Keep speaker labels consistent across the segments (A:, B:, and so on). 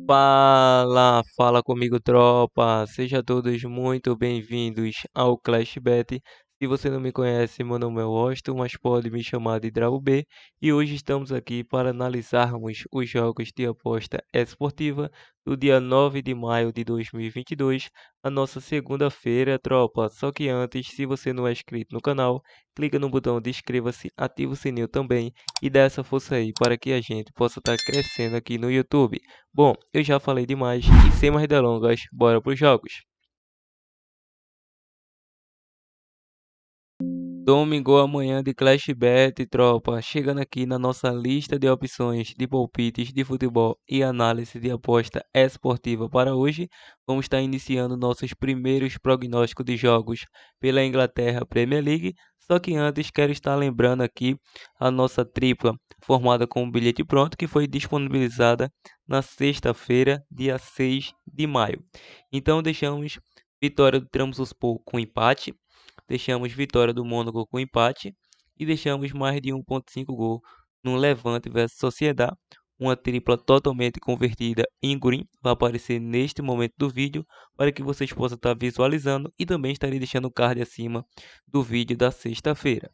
A: Fala comigo, tropa. Sejam todos muito bem-vindos ao Clash Bet. Se você não me conhece, meu nome é Washington, mas pode me chamar de Drago B. E hoje estamos aqui para analisarmos os jogos de aposta esportiva do dia 9 de maio de 2022, a nossa segunda-feira, tropa. Só que antes, se você não é inscrito no canal, clica no botão de inscreva-se, ativa o sininho também e dá essa força aí para que a gente possa estar crescendo aqui no YouTube. Bom, eu já falei demais e sem mais delongas, bora pros jogos. Domingo amanhã de Clash Bet, tropa, chegando aqui na nossa lista de opções de palpites de futebol e análise de aposta esportiva para hoje. Vamos estar iniciando nossos primeiros prognósticos de jogos pela Inglaterra Premier League. Só que antes quero estar lembrando aqui a nossa tripla formada com um bilhete pronto que foi disponibilizada na sexta-feira, dia 6 de maio. Então deixamos vitória do Trabzonspor com empate. Deixamos vitória do Mônaco com empate e deixamos mais de 1,5 gol no Levante versus Sociedad. Uma tripla totalmente convertida em green vai aparecer neste momento do vídeo para que vocês possam estar visualizando e também estarei deixando o card acima do vídeo da sexta-feira.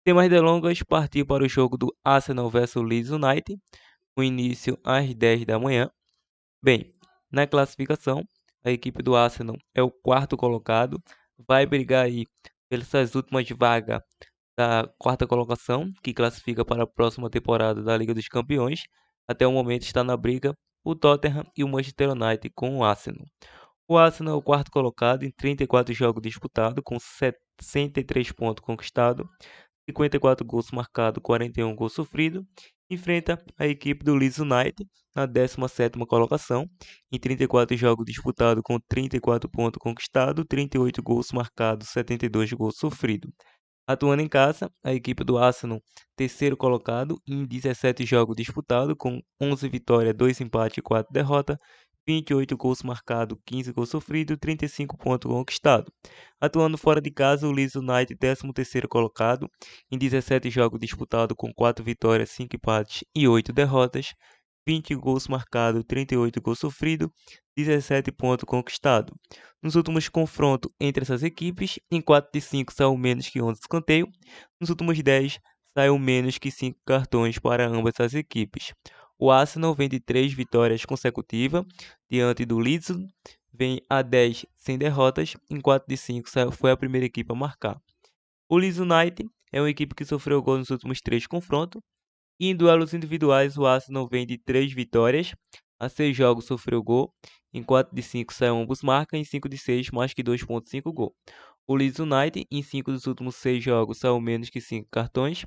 A: Sem mais delongas, partir para o jogo do Arsenal versus Leeds United, o início às 10 da manhã. Bem, na classificação, a equipe do Arsenal é o quarto colocado, vai brigar aí pelas últimas vagas da quarta colocação, que classifica para a próxima temporada da Liga dos Campeões. Até o momento está na briga o Tottenham e o Manchester United com o Arsenal. O Arsenal é o quarto colocado em 34 jogos disputados, com 63 pontos conquistados, 54 gols marcados, 41 gols sofridos. Enfrenta a equipe do Leeds United na 17ª colocação, em 34 jogos disputados com 34 pontos conquistados, 38 gols marcados, 72 gols sofridos. Atuando em casa, a equipe do Arsenal, terceiro colocado, em 17 jogos disputados, com 11 vitórias, 2 empates e 4 derrotas, 28 gols marcados, 15 gols sofridos, 35 pontos conquistados. Atuando fora de casa, o Leeds United, 13º colocado, em 17 jogos disputados, com 4 vitórias, 5 empates e 8 derrotas, 20 gols marcados, 38 gols sofridos, 17 pontos conquistados. Nos últimos confrontos entre essas equipes, em 4 de 5 saiu menos que 11 escanteios. Nos últimos 10 saiu menos que 5 cartões para ambas as equipes. O Arsenal vem de 3 vitórias consecutivas diante do Leeds, vem a 10 sem derrotas. Em 4 de 5 foi a primeira equipe a marcar. O Leeds United é uma equipe que sofreu gol nos últimos 3 confrontos. E em duelos individuais, o Arsenal vem de 3 vitórias, a 6 jogos sofreu gol, em 4 de 5 saiu ambos marca, em 5 de 6 mais que 2,5 gol. O Leeds United, em 5 dos últimos 6 jogos, saiu menos que 5 cartões,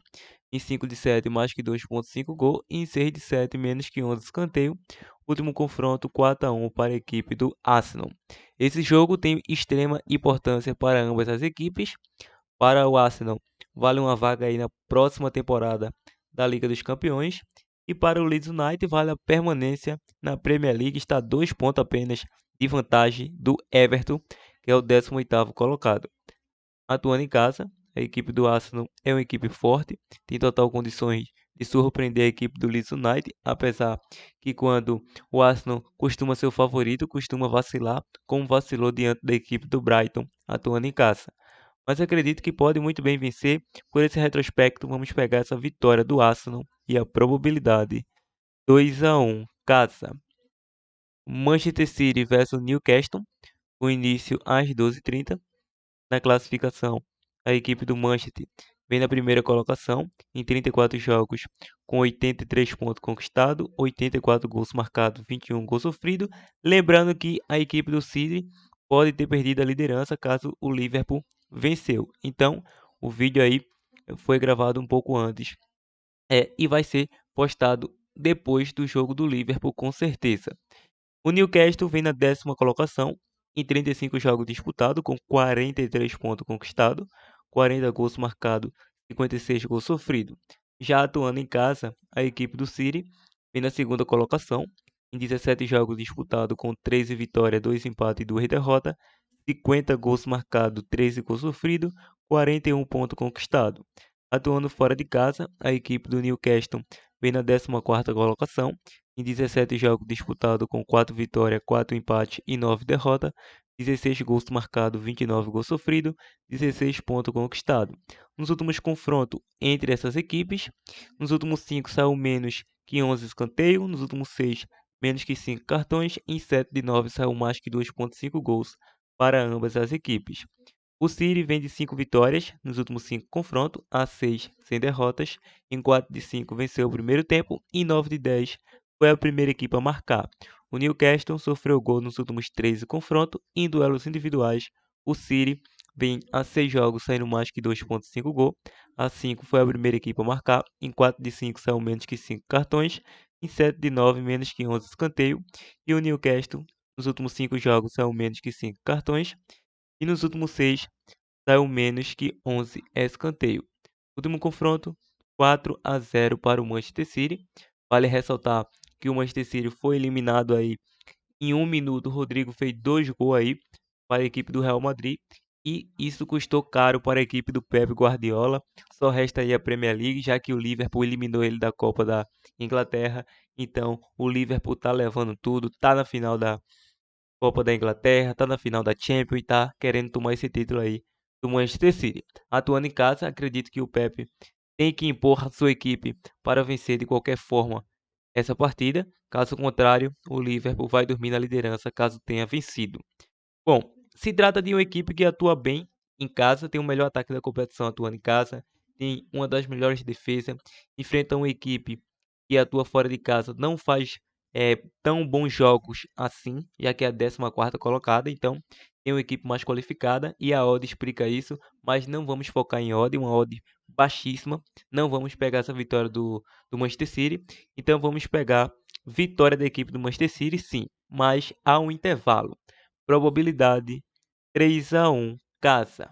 A: em 5 de 7 mais que 2,5 gol, e em 6 de 7 menos que 11 escanteio. Último confronto 4-1 para a equipe do Arsenal. Esse jogo tem extrema importância para ambas as equipes. Para o Arsenal, vale uma vaga aí na próxima temporada da Liga dos Campeões. E para o Leeds United, vale a permanência na Premier League, está 2 pontos apenas de vantagem do Everton, que é o 18º colocado. Atuando em casa, a equipe do Arsenal é uma equipe forte, tem total condições de surpreender a equipe do Leeds United, apesar que quando o Arsenal costuma ser o favorito, costuma vacilar, como vacilou diante da equipe do Brighton, atuando em casa. Mas acredito que pode muito bem vencer. Por esse retrospecto, vamos pegar essa vitória do Arsenal e a probabilidade 2-1. Casa. Manchester City versus Newcastle. O início às 12h30. Na classificação, a equipe do Manchester vem na primeira colocação em 34 jogos, com 83 pontos conquistados, 84 gols marcados, 21 gols sofridos. Lembrando que a equipe do City pode ter perdido a liderança caso o Liverpool venceu. Então, o vídeo aí foi gravado um pouco antes e vai ser postado depois do jogo do Liverpool, com certeza. O Newcastle vem na 10ª colocação, em 35 jogos disputados, com 43 pontos conquistados, 40 gols marcados, 56 gols sofridos. Já atuando em casa, a equipe do City vem na 2ª colocação, em 17 jogos disputados, com 13 vitórias, 2 empates e 2 derrotas, 50 gols marcados, 13 gols sofridos, 41 pontos conquistados. Atuando fora de casa, a equipe do Newcastle vem na 14ª colocação, em 17 jogos disputados com 4 vitórias, 4 empates e 9 derrotas, 16 gols marcados, 29 gols sofridos, 16 pontos conquistados. Nos últimos confrontos entre essas equipes, nos últimos 5 saiu menos que 11 escanteios, nos últimos 6 menos que 5 cartões, em 7 de 9 saiu mais que 2,5 gols para ambas as equipes. O City vem de 5 vitórias nos últimos 5 confrontos, a 6 sem derrotas. Em 4 de 5 venceu o primeiro tempo e 9 de 10 foi a primeira equipe a marcar. O Newcastle sofreu gol nos últimos 13 confrontos. Em duelos individuais, o City vem a 6 jogos saindo mais que 2,5 gol. A 5 foi a primeira equipe a marcar. Em 4 de 5 saiu menos que 5 cartões. Em 7 de 9 menos que 11 escanteio. E o Newcastle nos últimos 5 jogos saiu menos que 5 cartões. E nos últimos 6 saiu menos que 11 escanteio. Último confronto, 4-0 para o Manchester City. Vale ressaltar que o Manchester City foi eliminado aí em 1 minuto. O Rodrigo fez 2 gols aí para a equipe do Real Madrid e isso custou caro para a equipe do Pep Guardiola. Só resta aí a Premier League, já que o Liverpool eliminou ele da Copa da Inglaterra. Então, o Liverpool tá levando tudo, tá na final da Copa da Inglaterra, tá na final da Champions e tá querendo tomar esse título aí do Manchester City. Atuando em casa, acredito que o Pep tem que impor a sua equipe para vencer de qualquer forma essa partida. Caso contrário, o Liverpool vai dormir na liderança caso tenha vencido. Bom, se trata de uma equipe que atua bem em casa, tem o melhor ataque da competição atuando em casa, tem uma das melhores defesas, enfrenta uma equipe que atua fora de casa, não faz tão bons jogos assim, já que é a 14ª colocada, então tem uma equipe mais qualificada e a odd explica isso, mas não vamos focar em odd, uma odd baixíssima, não vamos pegar essa vitória do Manchester City, então vamos pegar vitória da equipe do Manchester City, sim, mas há um intervalo. Probabilidade 3-1 casa.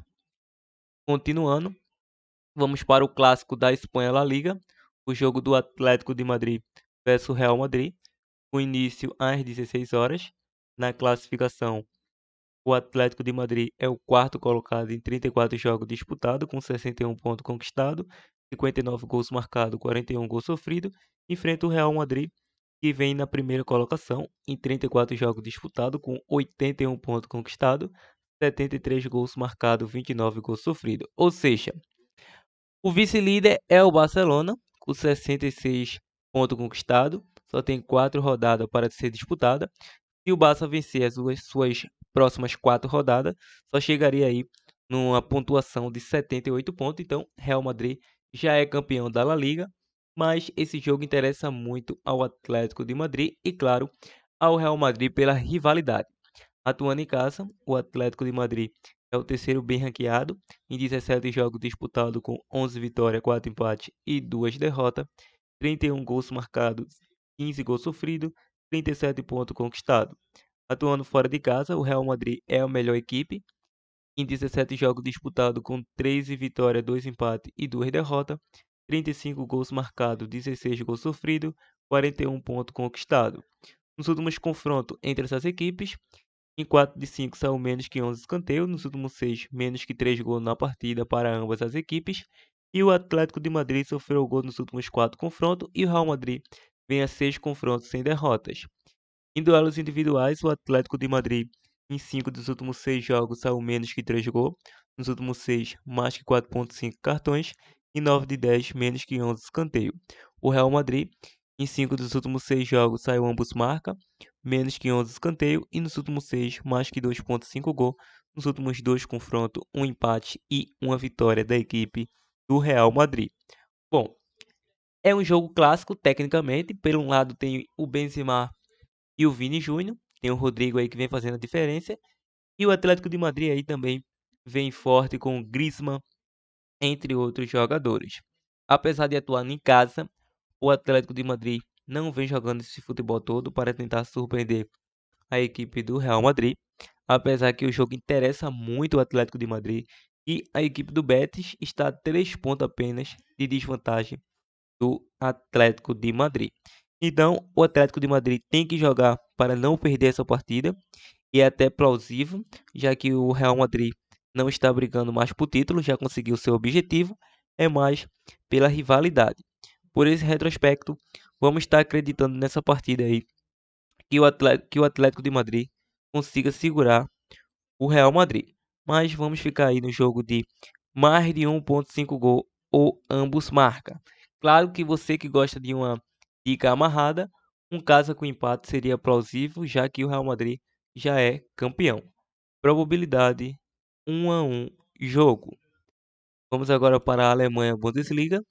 A: Continuando, vamos para o clássico da Espanha La Liga, o jogo do Atlético de Madrid versus Real Madrid, com início às 16 horas. Na classificação, o Atlético de Madrid é o quarto colocado em 34 jogos disputados, com 61 pontos conquistados, 59 gols marcados, 41 gols sofridos. Enfrenta o Real Madrid, que vem na primeira colocação em 34 jogos disputados, com 81 pontos conquistados, 73 gols marcados, 29 gols sofridos. Ou seja, o vice-líder é o Barcelona, com 66 pontos conquistados, só tem 4 rodadas para ser disputada. Se o Barça vencer as suas próximas 4 rodadas, só chegaria aí numa pontuação de 78 pontos. Então, Real Madrid já é campeão da La Liga, mas esse jogo interessa muito ao Atlético de Madrid e, claro, ao Real Madrid pela rivalidade. Atuando em casa, o Atlético de Madrid é o terceiro bem ranqueado, em 17 jogos disputados com 11 vitórias, 4 empates e 2 derrotas, 31 gols marcados, 15 gols sofridos, 37 pontos conquistados. Atuando fora de casa, o Real Madrid é a melhor equipe, em 17 jogos disputados com 13 vitórias, 2 empates e 2 derrotas, 35 gols marcados, 16 gols sofridos, 41 pontos conquistados. Nos últimos confrontos entre essas equipes, em 4 de 5 saiu menos que 11 escanteios, nos últimos 6 menos que 3 gols na partida para ambas as equipes, e o Atlético de Madrid sofreu gol nos últimos 4 confrontos e o Real Madrid vem a 6 confrontos sem derrotas. Em duelos individuais, o Atlético de Madrid em 5 dos últimos 6 jogos saiu menos que 3 gols, nos últimos 6 mais que 4,5 cartões e 9 de 10 menos que 11 escanteio. O Real Madrid em 5 dos últimos 6 jogos saiu ambos marca, menos que 11 escanteio e nos últimos 6 mais que 2,5 gol. Nos últimos 2 confrontos, um empate e uma vitória da equipe do Real Madrid. Bom, é um jogo clássico tecnicamente, por um lado tem o Benzema e o Vini Júnior, tem o Rodrigo aí que vem fazendo a diferença, e o Atlético de Madrid aí também vem forte com o Griezmann, entre outros jogadores. Apesar de atuar em casa, o Atlético de Madrid não vem jogando esse futebol todo para tentar surpreender a equipe do Real Madrid, apesar que o jogo interessa muito o Atlético de Madrid e a equipe do Betis está a 3 pontos apenas de desvantagem do Atlético de Madrid. Então, o Atlético de Madrid tem que jogar para não perder essa partida, e é até plausível, já que o Real Madrid não está brigando mais por título, já conseguiu seu objetivo, é mais pela rivalidade. Por esse retrospecto, vamos estar acreditando nessa partida aí que o Atlético de Madrid consiga segurar o Real Madrid. Mas vamos ficar aí no jogo de mais de 1,5 gol ou ambos marcam. Claro que você que gosta de uma dica amarrada, um caso com empate seria plausível, já que o Real Madrid já é campeão. Probabilidade 1-1 jogo. Vamos agora para a Alemanha Bundesliga.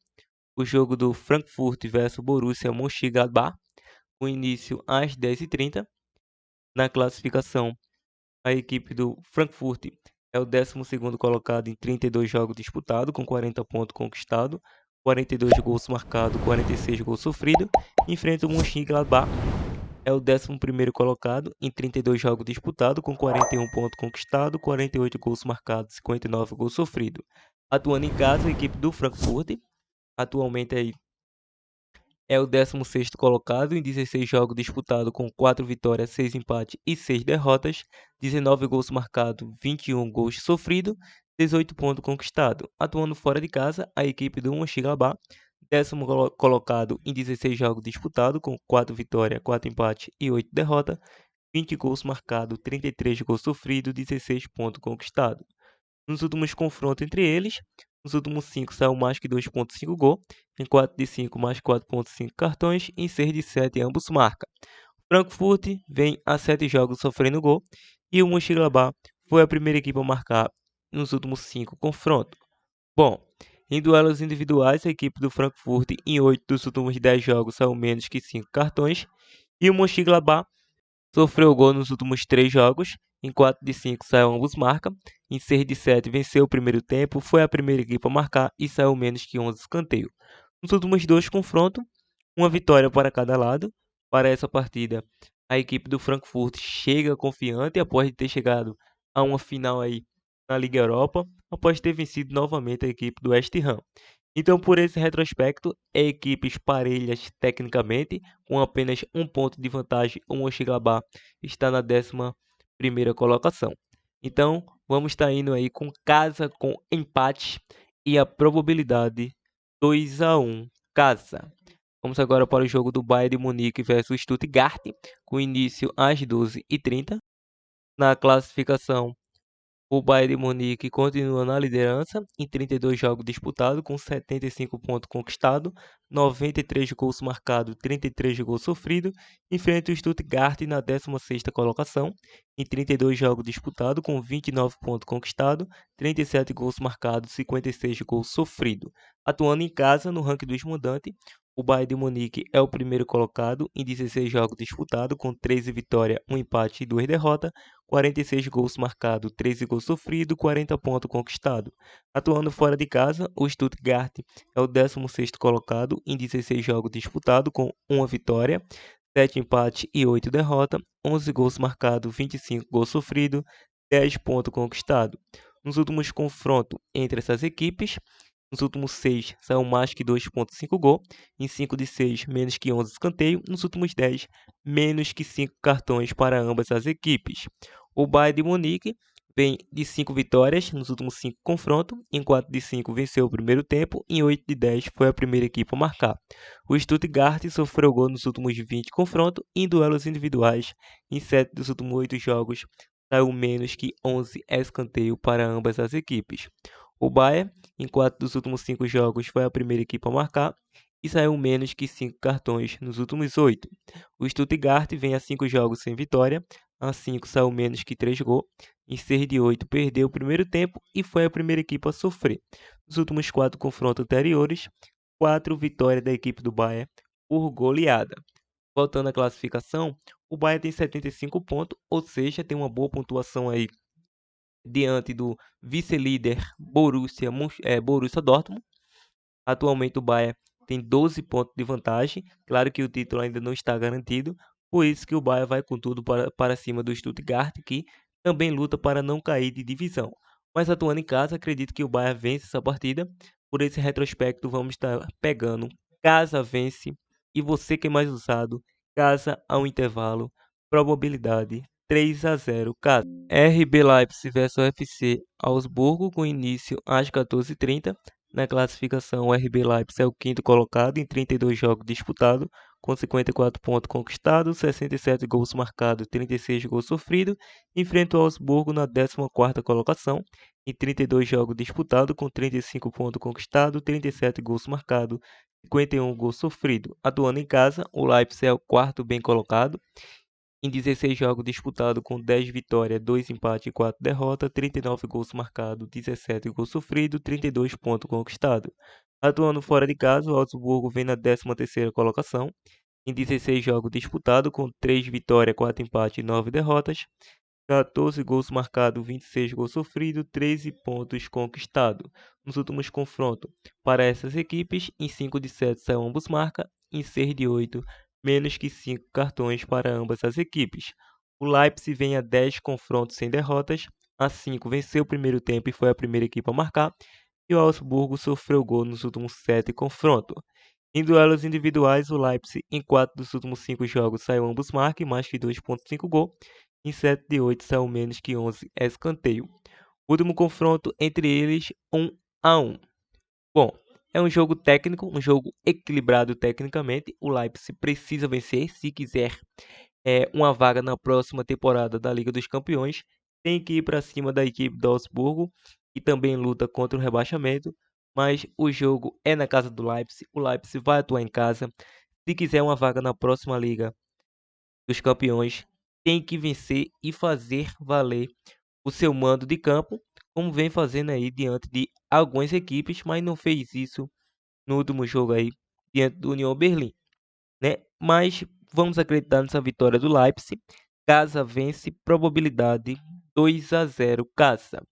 A: O jogo do Frankfurt versus Borussia Mönchengladbach, com início às 10h30. Na classificação, a equipe do Frankfurt é o 12º colocado em 32 jogos disputados, com 40 pontos conquistados, 42 gols marcados, 46 gols sofridos. Enfrenta o Mönchengladbach, é o 11º colocado em 32 jogos disputados, com 41 pontos conquistados, 48 gols marcados, 59 gols sofridos. Atuando em casa, a equipe do Frankfurt atualmente aí é o 16º colocado em 16 jogos disputados, com 4 vitórias, 6 empates e 6 derrotas, 19 gols marcados, 21 gols sofridos, 18 pontos conquistados. Atuando fora de casa, a equipe do Mönchengladbach, 10º colocado em 16 jogos disputados, com 4 vitórias, 4 empates e 8 derrotas, 20 gols marcados, 33 gols sofridos, 16 pontos conquistados. Nos últimos confrontos entre eles, nos últimos 5 saiu mais que 2,5 gol, em 4 de 5 mais 4,5 cartões, em 6 de 7 ambos marcam. Frankfurt vem a 7 jogos sofrendo gol e o Mönchengladbach foi a primeira equipe a marcar nos últimos 5 confrontos. Bom, em duelos individuais, a equipe do Frankfurt em 8 dos últimos 10 jogos saiu menos que 5 cartões e o Mönchengladbach sofreu gol nos últimos 3 jogos, em 4 de 5 saiu ambos marcam, em 6 de 7 venceu o primeiro tempo, foi a primeira equipe a marcar e saiu menos que 11 escanteios. Nos últimos 2 confrontos, uma vitória para cada lado. Para essa partida, a equipe do Frankfurt chega confiante após ter chegado a uma final aí na Liga Europa, após ter vencido novamente a equipe do West Ham. Então, por esse retrospecto, equipes parelhas tecnicamente, com apenas um ponto de vantagem, o Mönchengladbach está na 11ª colocação. Então, vamos estar indo aí com casa com empate e a probabilidade 2-1 casa. Vamos agora para o jogo do Bayern de Munique versus Stuttgart, com início às 12h30. Na classificação, o Bayern de Munique continua na liderança em 32 jogos disputados, com 75 pontos conquistados, 93 gols marcados, 33 gols sofridos. Enfrenta o Stuttgart na 16ª colocação em 32 jogos disputados, com 29 pontos conquistados, 37 gols marcados, 56 gols sofridos. Atuando em casa no ranking dos mandantes, o Bayern de Munique é o primeiro colocado em 16 jogos disputados, com 13 vitórias, 1 empate e 2 derrotas, 46 gols marcados, 13 gols sofridos, 40 pontos conquistados. Atuando fora de casa, o Stuttgart é o 16º colocado em 16 jogos disputados, com 1 vitória, 7 empates e 8 derrotas, 11 gols marcados, 25 gols sofridos, 10 pontos conquistados. Nos últimos confrontos entre essas equipes, nos últimos 6 saiu mais que 2,5 gol, em 5 de 6 menos que 11 escanteio, nos últimos 10 menos que 5 cartões para ambas as equipes. O Bayern de Munique vem de 5 vitórias nos últimos 5 confrontos, em 4 de 5 venceu o primeiro tempo, em 8 de 10 foi a primeira equipe a marcar. O Stuttgart sofreu gol nos últimos 20 confrontos, em duelos individuais, em 7 dos últimos 8 jogos saiu menos que 11 escanteio para ambas as equipes. O Bayern, em 4 dos últimos 5 jogos, foi a primeira equipe a marcar e saiu menos que 5 cartões nos últimos 8. O Stuttgart vem a 5 jogos sem vitória, a 5 saiu menos que 3 gols, em 6 de 8 perdeu o primeiro tempo e foi a primeira equipe a sofrer. Nos últimos 4 confrontos anteriores, 4 vitórias da equipe do Bayern por goleada. Voltando à classificação, o Bayern tem 75 pontos, ou seja, tem uma boa pontuação aí diante do vice-líder Borussia Dortmund. Atualmente o Bayern tem 12 pontos de vantagem. Claro que o título ainda não está garantido, por isso que o Bayern vai com tudo para cima do Stuttgart, que também luta para não cair de divisão. Mas atuando em casa, acredito que o Bayern vence essa partida. Por esse retrospecto, vamos estar pegando casa vence e você que é mais usado, casa ao intervalo, probabilidade 3-0 casa. RB Leipzig versus FC Augsburgo, com início às 14h30. Na classificação, o RB Leipzig é o 5º colocado em 32 jogos disputados, com 54 pontos conquistados, 67 gols marcados, 36 gols sofridos. Enfrenta o Augsburgo na 14ª colocação, em 32 jogos disputados, com 35 pontos conquistados, 37 gols marcados, 51 gols sofridos. Atuando em casa, o Leipzig é o quarto bem colocado, em 16 jogos disputados, com 10 vitórias, 2 empates e 4 derrotas, 39 gols marcados, 17 gols sofridos, 32 pontos conquistados. Atuando fora de casa, o Augsburgo vem na 13ª colocação, em 16 jogos disputados, com 3 vitórias, 4 empates e 9 derrotas, 14 gols marcados, 26 gols sofridos, 13 pontos conquistados. Nos últimos confrontos para essas equipes, em 5 de 7 saiu ambos marca, em 6 de 8 menos que 5 cartões para ambas as equipes. O Leipzig vem a 10 confrontos sem derrotas, a 5 venceu o primeiro tempo e foi a primeira equipe a marcar, e o Augsburgo sofreu gol nos últimos 7 confrontos. Em duelos individuais, o Leipzig, em 4 dos últimos 5 jogos, saiu ambos marca, mais que 2,5 gols. Em 7 de 8 saiu menos que 11 escanteio. Último confronto entre eles, 1-1. Bom, é um jogo técnico, um jogo equilibrado tecnicamente. O Leipzig precisa vencer se quiser uma vaga na próxima temporada da Liga dos Campeões. Tem que ir para cima da equipe do Augsburgo, que também luta contra o rebaixamento. Mas o jogo é na casa do Leipzig. O Leipzig vai atuar em casa. Se quiser uma vaga na próxima Liga dos Campeões, tem que vencer e fazer valer o seu mando de campo, como vem fazendo aí diante de algumas equipes, mas não fez isso no último jogo aí diante do União Berlim, né? Mas vamos acreditar nessa vitória do Leipzig. Casa vence, probabilidade 2-0 casa.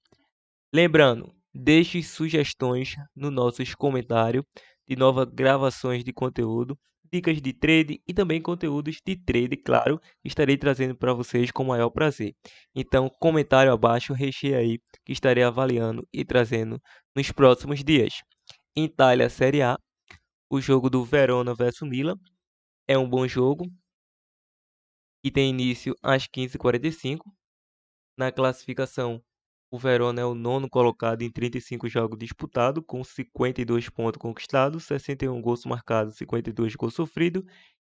A: Lembrando, deixe sugestões nos nossos comentários de novas gravações de conteúdo, dicas de trade e também conteúdos de trade, claro, estarei trazendo para vocês com o maior prazer. Então, comentário abaixo, recheia aí, que estarei avaliando e trazendo nos próximos dias. Em Itália, Série A, o jogo do Verona versus Milan é um bom jogo e tem início às 15h45. Na classificação, o Verona é o nono colocado em 35 jogos disputados, com 52 pontos conquistados, 61 gols marcados, 52 gols sofridos.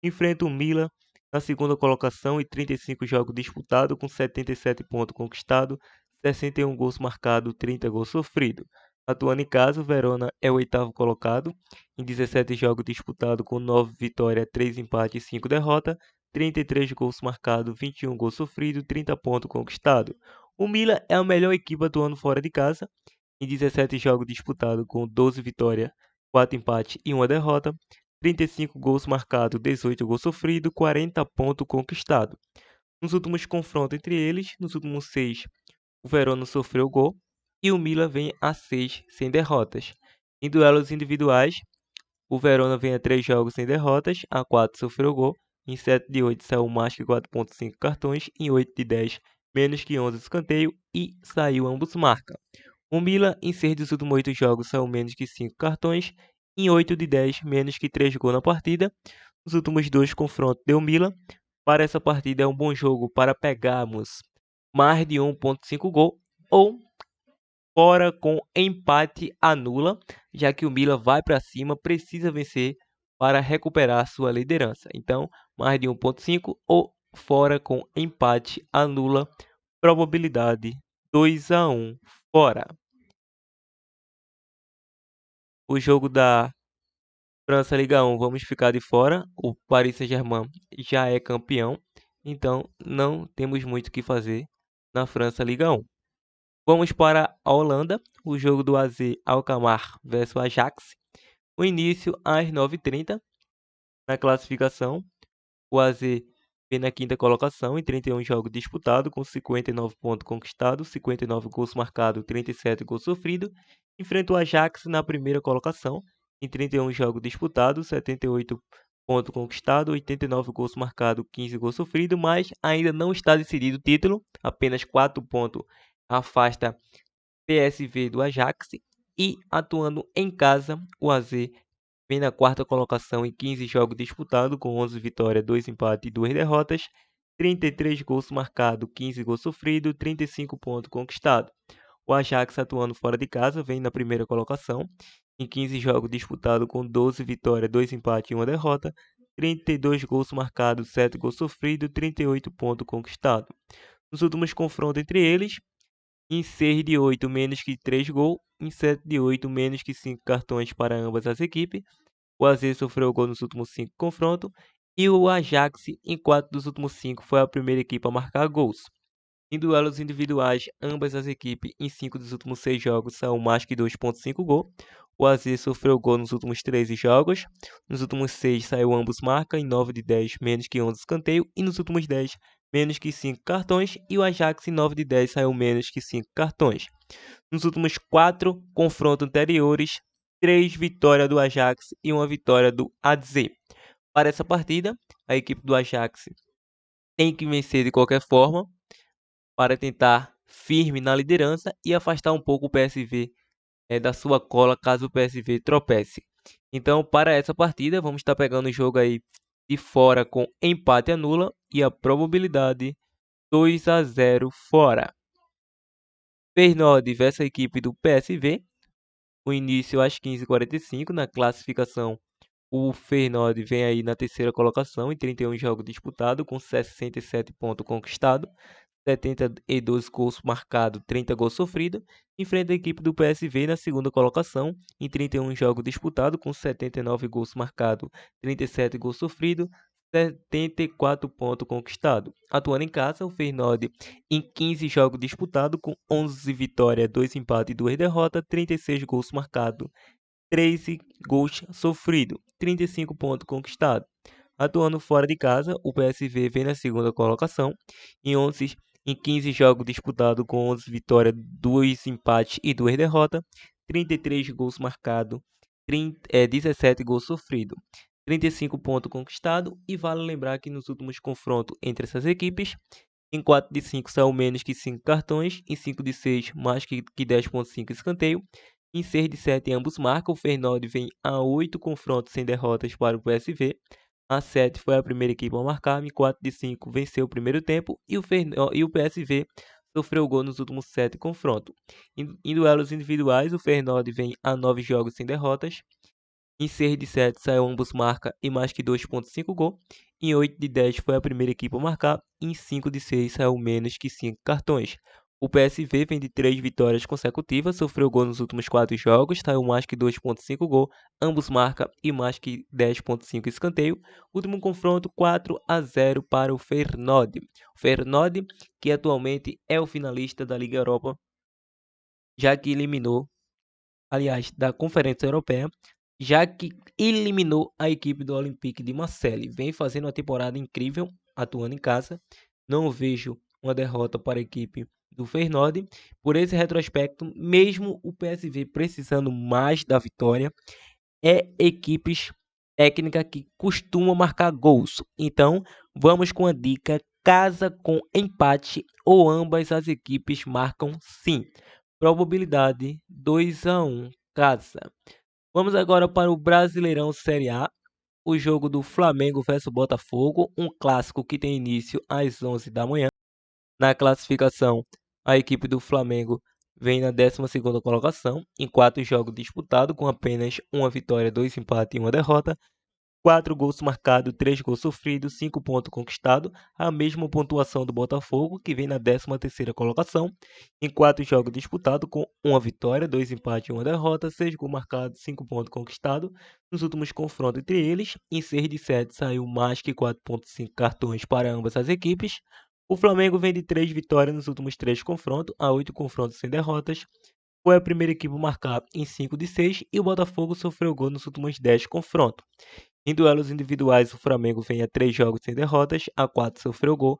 A: Enfrenta o Milan na segunda colocação em 35 jogos disputados, com 77 pontos conquistados, 61 gols marcados, 30 gols sofridos. Atuando em casa, o Verona é o oitavo colocado em 17 jogos disputados, com 9 vitórias, 3 empates e 5 derrotas, 33 gols marcados, 21 gols sofridos, 30 pontos conquistados. O Milan é a melhor equipe atuando fora de casa, em 17 jogos disputados, com 12 vitórias, 4 empates e 1 derrota, 35 gols marcados, 18 gols sofridos, 40 pontos conquistados. Nos últimos confrontos entre eles, nos últimos 6, o Verona sofreu gol e o Milan vem a 6 sem derrotas. Em duelos individuais, o Verona vem a 3 jogos sem derrotas, a 4 sofreu gol, em 7 de 8 saiu mais que 4,5 cartões, em 8 de 10 menos que 11 escanteio e saiu ambos marca. O Milan, em 6 dos últimos 8 jogos, saiu menos que 5 cartões, em 8 de 10 menos que 3 gols na partida. Os últimos 2 confrontos deu Milan. Para essa partida é um bom jogo para pegarmos mais de 1,5 gol ou fora com empate anula, já que o Milan vai para cima, precisa vencer para recuperar sua liderança. Então, mais de 1,5 ou fora com empate anula, probabilidade 2-1 fora. O jogo da França Liga 1, vamos ficar de fora. O Paris Saint-Germain já é campeão, então não temos muito o que fazer na França Liga 1. Vamos para a Holanda, o jogo do AZ Alkmaar versus Ajax. O início às 9h30. Na classificação, o AZ vem na quinta colocação em 31 jogos disputados, com 59 pontos conquistados, 59 gols marcados, 37 gols sofridos. Enfrenta o Ajax na primeira colocação em 31 jogos disputados, 78 pontos conquistados, 89 gols marcados, 15 gols sofridos, mas ainda não está decidido o título, apenas 4 pontos afasta PSV do Ajax. E atuando em casa, o AZ vem na quarta colocação em 15 jogos disputados, com 11 vitórias, 2 empates e 2 derrotas, 33 gols marcados, 15 gols sofridos, 35 pontos conquistados. O Ajax, atuando fora de casa, vem na primeira colocação em 15 jogos disputados, com 12 vitórias, 2 empates e 1 derrota, 32 gols marcados, 7 gols sofridos, 38 pontos conquistados. Nos últimos confrontos entre eles, em 6 de 8 menos que 3 gols, em 7 de 8 menos que 5 cartões para ambas as equipes. O AZ sofreu gol nos últimos 5 confrontos e o Ajax, em 4 dos últimos 5, foi a primeira equipe a marcar gols. Em duelos individuais, ambas as equipes, em 5 dos últimos 6 jogos, são mais que 2,5 gols. O AZ sofreu gol nos últimos 13 jogos. Nos últimos 6, saiu ambos marca. Em 9 de 10, menos que 11 escanteio. E nos últimos 10, menos que 5 cartões. E o Ajax, em 9 de 10, saiu menos que 5 cartões. Nos últimos 4 confrontos anteriores, 3 vitórias do Ajax e 1 vitória do AZ. Para essa partida, a equipe do Ajax tem que vencer de qualquer forma para tentar firme na liderança e afastar um pouco o PSV da sua cola caso o PSV tropece. Então, para essa partida, vamos estar pegando o jogo aí de fora com empate anula e a probabilidade 2-0 fora. Feyenoord versus a equipe do PSV. O início às 15h45 na classificação. O Feyenoord vem aí na terceira colocação em 31 jogos disputados, com 67 pontos conquistados, 72 gols marcados, 30 gols sofridos. Enfrenta a equipe do PSV na segunda colocação em 31 jogos disputados, com 79 gols marcados, 37 gols sofridos, 74 pontos conquistados. Atuando em casa, o Feyenoord em 15 jogos disputados, com 11 vitórias, 2 empates e 2 derrotas, 36 gols marcados, 13 gols sofridos, 35 pontos conquistados. Atuando fora de casa, o PSV vem na segunda colocação, em 15 jogos disputados com 11 vitórias, 2 empates e 2 derrotas, 33 gols marcados, 17 gols sofridos, 35 pontos conquistados. E vale lembrar que nos últimos confrontos entre essas equipes, em 4 de 5 são menos que 5 cartões, em 5 de 6 mais que 10,5 escanteio. Em 6 de 7 ambos marcam. O Feyenoord vem a 8 confrontos sem derrotas para o PSV. A 7 foi a primeira equipe a marcar. Em 4 de 5 venceu o primeiro tempo. E o PSV sofreu gol nos últimos 7 confrontos. Em duelos individuais, o Feyenoord vem a 9 jogos sem derrotas. Em 6 de 7 saiu ambos marca e mais que 2,5 gol. Em 8 de 10 foi a primeira equipe a marcar. Em 5 de 6 saiu menos que 5 cartões. O PSV vem de 3 vitórias consecutivas, sofreu gol nos últimos 4 jogos, saiu mais que 2,5 gol, ambos marca e mais que 10,5 escanteio. Último confronto 4-0 para o Feyenoord. O Feyenoord, que atualmente é o finalista da Liga Europa, já que eliminou, aliás, da Conferência Europeia, já que eliminou a equipe do Olympique de Marseille. Vem fazendo uma temporada incrível, atuando em casa. Não vejo uma derrota para a equipe do Feyenoord. Por esse retrospecto, mesmo o PSV precisando mais da vitória, é equipes técnicas que costumam marcar gols. Então, vamos com a dica: casa com empate ou ambas as equipes marcam sim. Probabilidade 2-1 casa. Vamos agora para o Brasileirão Série A, o jogo do Flamengo versus Botafogo, um clássico que tem início às 11 da manhã. Na classificação, a equipe do Flamengo vem na 12ª colocação, em 4 jogos disputados, com apenas uma vitória, 2 empates e 1 derrota. 4 gols marcados, 3 gols sofridos, 5 pontos conquistados, a mesma pontuação do Botafogo, que vem na 13ª colocação, em 4 jogos disputados, com uma vitória, 2 empates e 1 derrota, 6 gols marcados, 5 pontos conquistados. Nos últimos confrontos entre eles, em 6 de 7 saiu mais que 4,5 cartões para ambas as equipes. O Flamengo vem de 3 vitórias nos últimos 3 confrontos, a 8 confrontos sem derrotas. Foi a primeira equipe a marcar em 5 de 6 e o Botafogo sofreu gol nos últimos 10 confrontos. Em duelos individuais, o Flamengo vem a 3 jogos sem derrotas, a 4 sofreu gol.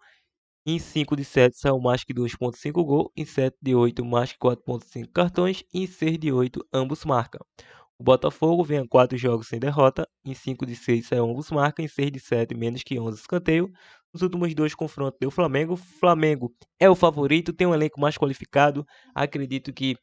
A: Em 5 de 7 saiu mais que 2,5 gol, em 7 de 8 mais que 4,5 cartões e em 6 de 8 ambos marcam. O Botafogo vem a 4 jogos sem derrota, em 5 de 6 saiu ambos marcam, em 6 de 7 menos que 11 escanteio. Nos últimos 2 confrontos deu Flamengo. Flamengo é o favorito, tem um elenco mais qualificado. Acredito que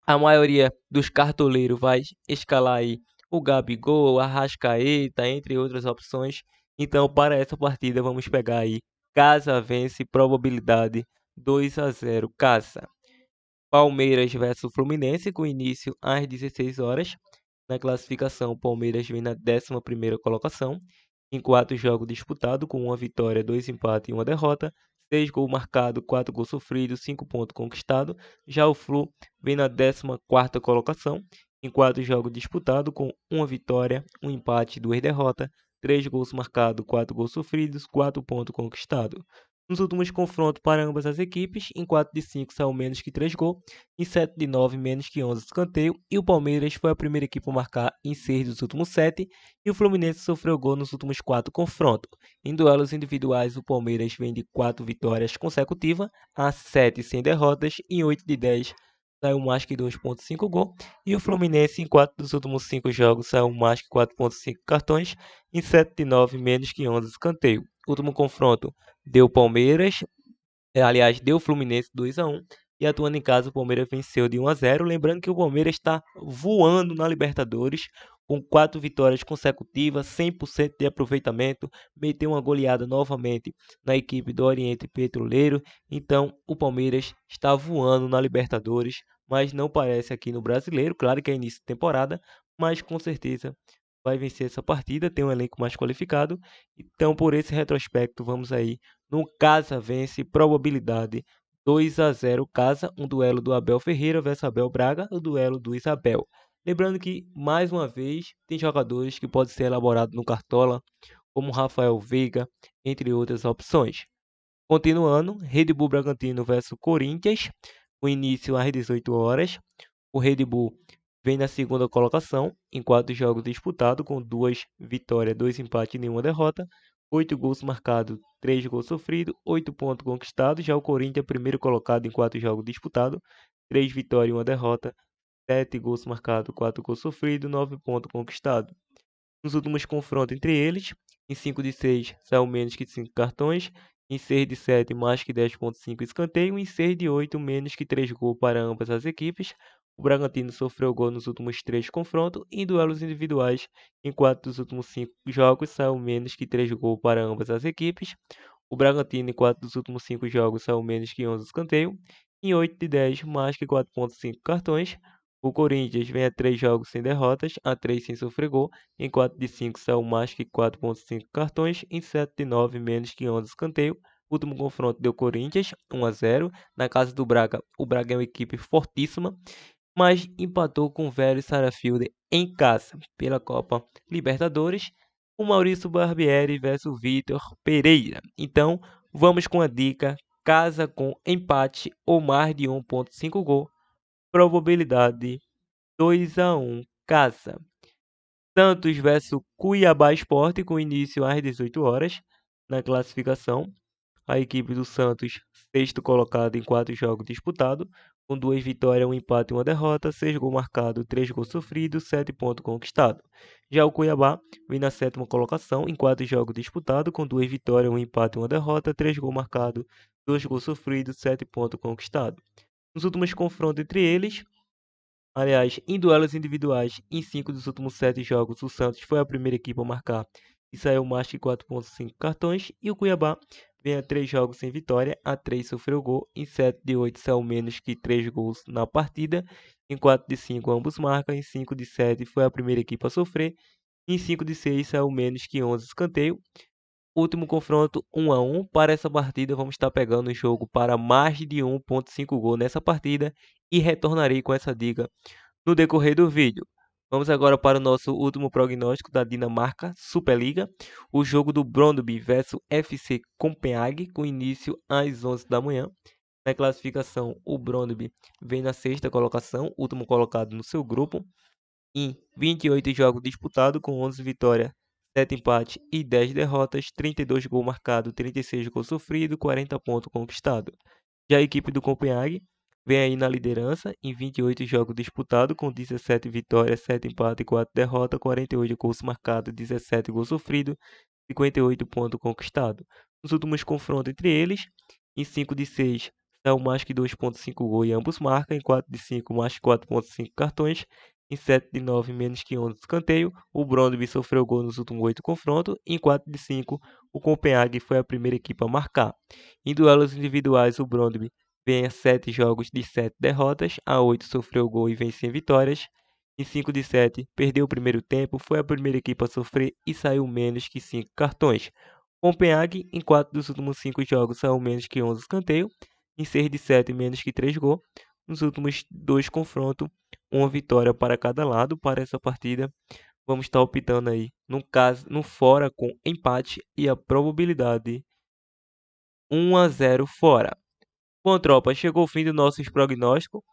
A: a maioria dos cartoleiros vai escalar aí o Gabigol, o Arrascaeta, entre outras opções. Então, para essa partida, vamos pegar aí casa vence, probabilidade 2-0 casa. Palmeiras versus Fluminense, com início às 16 horas. Na classificação, o Palmeiras vem na 11ª colocação, em 4 jogos disputados, com 1 vitória, 2 empates e 1 derrota, 6 gols marcados, 4 gols sofridos, 5 pontos conquistados. Já o Flu vem na 14ª colocação, em 4 jogos disputados, com 1 vitória, 1 empate e 2 derrotas, 3 gols marcados, 4 gols sofridos, 4 pontos conquistados. Nos últimos confrontos para ambas as equipes, em 4 de 5 saiu menos que 3 gols, em 7 de 9 menos que 11 escanteio, e o Palmeiras foi a primeira equipe a marcar em 6 dos últimos 7, e o Fluminense sofreu gol nos últimos 4 confrontos. Em duelos individuais, o Palmeiras vem de 4 vitórias consecutivas, a 7 sem derrotas, e em 8 de 10 saiu mais que 2,5 gol, e o Fluminense em 4 dos últimos 5 jogos saiu mais que 4,5 cartões, em 7 de 9 menos que 11 escanteio. Último confronto deu Palmeiras, aliás, deu Fluminense 2-1, e atuando em casa o Palmeiras venceu de 1-0. Lembrando que o Palmeiras está voando na Libertadores, com 4 vitórias consecutivas, 100% de aproveitamento, meteu uma goleada novamente na equipe do Oriente Petroleiro. Então o Palmeiras está voando na Libertadores, mas não parece aqui no Brasileiro. Claro que é início de temporada, mas com certeza vai vencer essa partida, tem um elenco mais qualificado. Então, por esse retrospecto, vamos aí no Casa vence, probabilidade 2-0 Casa, um duelo do Abel Ferreira versus Abel Braga, o duelo do Isabel. Lembrando que, mais uma vez, tem jogadores que podem ser elaborados no Cartola, como Rafael Veiga, entre outras opções. Continuando, Red Bull Bragantino versus Corinthians, o início às 18 horas. O Red Bull vem na segunda colocação, em 4 jogos disputados, com 2 vitórias, 2 empates e nenhuma derrota, 8 gols marcados, 3 gols sofridos, 8 pontos conquistados. Já o Corinthians, primeiro colocado em 4 jogos disputados, 3 vitórias e 1 derrota, 7 gols marcados, 4 gols sofridos, 9 pontos conquistados. Nos últimos confrontos entre eles, em 5 de 6 saiu menos que 5 cartões, em 6 de 7 mais que 10,5 escanteio, em 6 de 8 menos que 3 gols para ambas as equipes. O Bragantino sofreu gol nos últimos 3 confrontos, em duelos individuais, em 4 dos últimos 5 jogos saiu menos que 3 gols para ambas as equipes. O Bragantino em 4 dos últimos 5 jogos saiu menos que 11 escanteio, em 8 de 10 mais que 4,5 cartões. O Corinthians vem a 3 jogos sem derrotas, a 3 sem sofrer gol, em 4 de 5 saiu mais que 4,5 cartões, em 7 de 9 menos que 11 escanteio. Último confronto deu Corinthians, 1-0. Na casa do Braga, o Braga é uma equipe fortíssima, mas empatou com o Vélez Sarsfield em casa pela Copa Libertadores. O Maurício Barbieri versus Vitor Pereira. Então, vamos com a dica: casa com empate ou mais de 1,5 gol. Probabilidade 2-1 casa. Santos versus Cuiabá Sport, com início às 18 horas. Na classificação, a equipe do Santos, sexto colocado em 4 jogos disputados, com 2 vitórias, 1 empate e 1 derrota, 6 gols marcados, 3 gols sofridos, 7 pontos conquistados. Já o Cuiabá vem na 7ª colocação em 4 jogos disputados, com 2 vitórias, 1 empate e 1 derrota, 3 gols marcados, 2 gols sofridos, 7 pontos conquistados. Nos últimos confrontos entre eles, aliás, em duelos individuais, em 5 dos últimos 7 jogos, o Santos foi a primeira equipe a marcar e saiu mais que 4,5 cartões, e o Cuiabá vem a 3 jogos sem vitória, a 3 sofreu gol, em 7 de 8 saiu menos que 3 gols na partida, em 4 de 5 ambos marcam, em 5 de 7 foi a primeira equipe a sofrer, em 5 de 6 saiu menos que 11 escanteio. Último confronto 1-1. Para essa partida vamos estar pegando o jogo para mais de 1,5 gol nessa partida, e retornarei com essa dica no decorrer do vídeo. Vamos agora para o nosso último prognóstico da Dinamarca Superliga, o jogo do Brøndby versus FC Copenhague, com início às 11 da manhã. Na classificação, o Brøndby vem na 6ª colocação, último colocado no seu grupo, em 28 jogos disputados, com 11 vitórias, 7 empates e 10 derrotas, 32 gols marcados, 36 gols sofridos, 40 pontos conquistados. Já a equipe do Copenhague vem aí na liderança em 28 jogos disputados, com 17 vitórias, 7 empates e 4 derrotas, 48 gols marcados, 17 gols sofridos, 58 pontos conquistados. Nos últimos confrontos entre eles, em 5 de 6 saiu mais que 2,5 gols e ambos marcam, em 4 de 5 mais que 4,5 cartões, em 7 de 9 menos que 11 escanteio. O Brøndby sofreu gol nos últimos 8 confrontos, em 4 de 5 o Copenhague foi a primeira equipe a marcar. Em duelos individuais, o Brøndby vem a 7 jogos de 7 derrotas, a 8 sofreu gol e vem sem vitórias. em 5 de 7, perdeu o primeiro tempo, foi a primeira equipe a sofrer e saiu menos que 5 cartões. Copenhague, em 4 dos últimos 5 jogos, saiu menos que 11 escanteios. Em 6 de 7, menos que 3 gols. Nos últimos 2 confrontos, uma vitória para cada lado. Para essa partida, vamos estar optando aí, no fora com empate e a probabilidade 1-0 fora. Bom, tropa, chegou o fim do nosso prognóstico.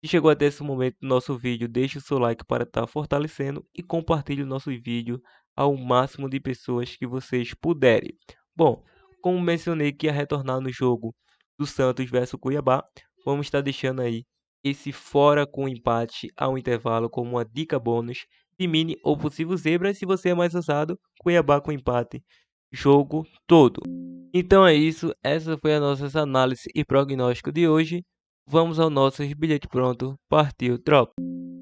A: Se chegou até esse momento do nosso vídeo, deixe o seu like para estar fortalecendo e compartilhe o nosso vídeo ao máximo de pessoas que vocês puderem. Bom, como mencionei que ia retornar no jogo do Santos versus Cuiabá, vamos estar deixando aí esse fora com empate ao intervalo como uma dica bônus de mini ou possível zebra. Se você é mais ousado, Cuiabá com empate, jogo todo. Então é isso, essa foi a nossa análise e prognóstico de hoje. Vamos ao nosso bilhete pronto, partiu tropa.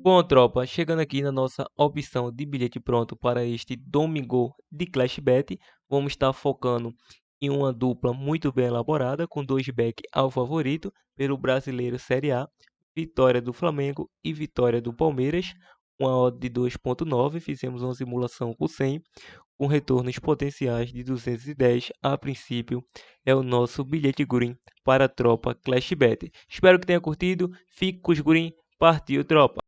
A: Bom tropa, chegando aqui na nossa opção de bilhete pronto para este domingo de Clashbet, vamos estar focando em uma dupla muito bem elaborada, com 2 back ao favorito pelo Brasileiro Série A, vitória do Flamengo e vitória do Palmeiras, uma odd de 2.9, fizemos uma simulação com 100, com retornos potenciais de 210. A princípio é o nosso bilhete green para a tropa Clashbet. Espero que tenha curtido, fique com os green, partiu tropa!